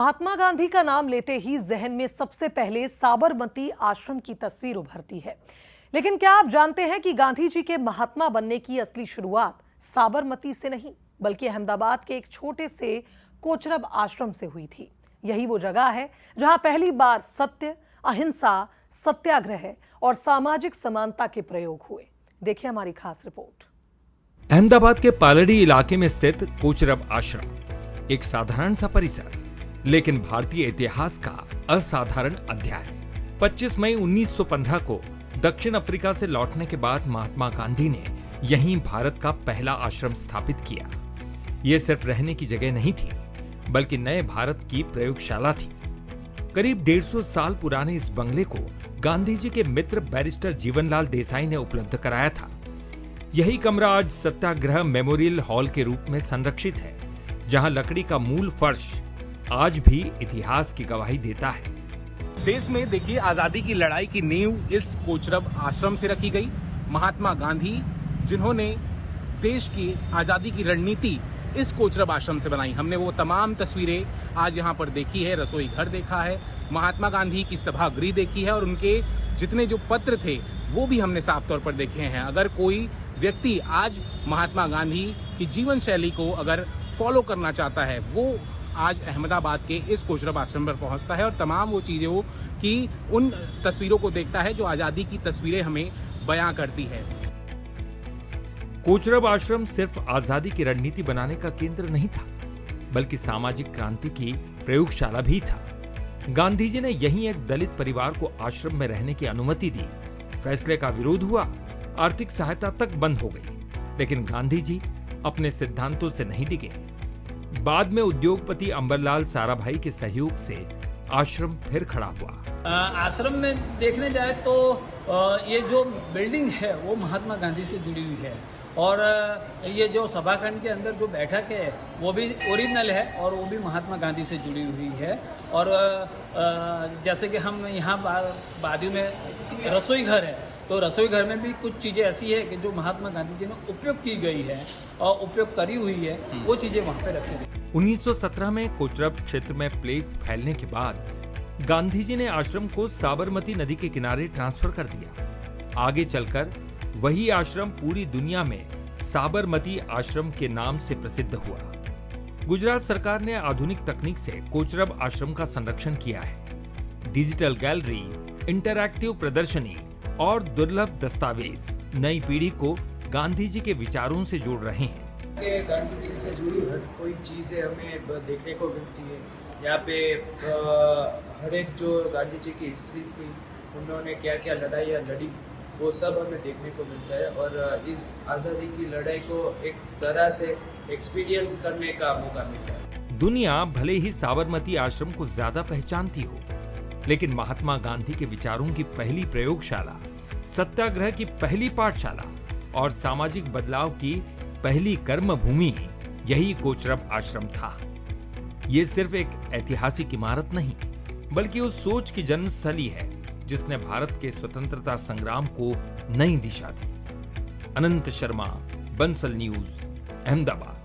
महात्मा गांधी का नाम लेते ही जहन में सबसे पहले साबरमती आश्रम की तस्वीर उभरती है। लेकिन क्या आप जानते हैं कि गांधी जी के महात्मा बनने की असली शुरुआत साबरमती से नहीं बल्कि अहमदाबाद के एक छोटे से कोचरब आश्रम से हुई थी। यही वो जगह है जहां पहली बार सत्य, अहिंसा, सत्याग्रह और सामाजिक समानता के प्रयोग हुए। देखिए हमारी खास रिपोर्ट। अहमदाबाद के पालड़ी इलाके में स्थित कोचरब आश्रम एक साधारण सा परिसर, लेकिन भारतीय इतिहास का असाधारण अध्याय। 25 मई 1915 को दक्षिण अफ्रीका से लौटने के बाद महात्मा गांधी ने यहीं भारत का पहला आश्रम स्थापित किया। ये सिर्फ रहने की जगह नहीं थी, बल्कि नए भारत की प्रयोगशाला थी। करीब 150 साल पुराने इस बंगले को गांधी जी के मित्र बैरिस्टर जीवनलाल देसाई ने उपलब्ध कराया था। यही कमरा आज सत्याग्रह मेमोरियल हॉल के रूप में संरक्षित है, जहां लकड़ी का मूल फर्श आज भी इतिहास की गवाही देता है। देश में देखिए, आजादी की लड़ाई की नींव इस कोचरब आश्रम से रखी गई। महात्मा गांधी जिन्होंने देश की आजादी की रणनीति इस कोचरब आश्रम से बनाई। हमने वो तमाम तस्वीरें आज यहाँ पर देखी है। रसोई घर देखा है, महात्मा गांधी की सभागृह देखी है और उनके जितने जो पत्र थे वो भी हमने साफ तौर पर देखे हैं। अगर कोई व्यक्ति आज महात्मा गांधी की जीवन शैली को अगर फॉलो करना चाहता है, वो आज अहमदाबाद के इस कोचरब आश्रम पर पहुंचता है और तमाम वो चीजों की उन तस्वीरों को देखता है जो आजादी की तस्वीरें हमें बयां करती है। कोचरब आश्रम सिर्फ आजादी की रणनीति बनाने का केंद्र नहीं था, बल्कि सामाजिक क्रांति की प्रयोगशाला भी था। गांधी जी ने यहीं एक दलित परिवार को आश्रम में रहने की अनुमति दी। फैसले का विरोध हुआ, आर्थिक सहायता तक बंद हो गई, लेकिन गांधी जी अपने सिद्धांतों से नहीं डिगे। बाद में उद्योगपति अंबरलाल साराभाई के सहयोग से आश्रम फिर खड़ा हुआ। आश्रम में देखने जाए तो ये जो बिल्डिंग है वो महात्मा गांधी से जुड़ी हुई है और ये जो सभाखंड के अंदर जो बैठक है वो भी ओरिजिनल है और वो भी महात्मा गांधी से जुड़ी हुई है। और जैसे कि हम यहाँ बाजू में रसोई घर है, तो रसोई घर में भी कुछ चीजें ऐसी है कि जो महात्मा गांधी जी ने उपयोग की गई है और उपयोग करी हुई है, वो चीजें वहाँ पे रखी गई। 1917 में कोचरब क्षेत्र में प्लेग फैलने के बाद गांधी जी ने आश्रम को साबरमती नदी के किनारे ट्रांसफर कर दिया। आगे चलकर वही आश्रम पूरी दुनिया में साबरमती आश्रम के नाम से प्रसिद्ध हुआ। गुजरात सरकार ने आधुनिक तकनीक से कोचरब आश्रम का संरक्षण किया है। डिजिटल गैलरी, इंटरैक्टिव प्रदर्शनी और दुर्लभ दस्तावेज नई पीढ़ी को गांधी जी के विचारों से जोड़ रहे हैं। गांधी जी से जुड़ी हर कोई चीजें हमें देखने को मिलती है। यहाँ पे हर एक जो गांधी जी की हिस्ट्री थी, उन्होंने क्या क्या लड़ाइयाँ लड़ी, वो सब हमें देखने को मिलता है और इस आज़ादी की लड़ाई को एक तरह से एक्सपीरियंस करने का मौका मिलता है। दुनिया भले ही साबरमती आश्रम को ज्यादा पहचानती हो, लेकिन महात्मा गांधी के विचारों की पहली प्रयोगशाला, सत्याग्रह की पहली पाठशाला और सामाजिक बदलाव की पहली कर्मभूमि यही कोचरब आश्रम था। ये सिर्फ एक ऐतिहासिक इमारत नहीं, बल्कि उस सोच की जन्मस्थली है जिसने भारत के स्वतंत्रता संग्राम को नई दिशा दी। अनंत शर्मा, बंसल न्यूज, अहमदाबाद।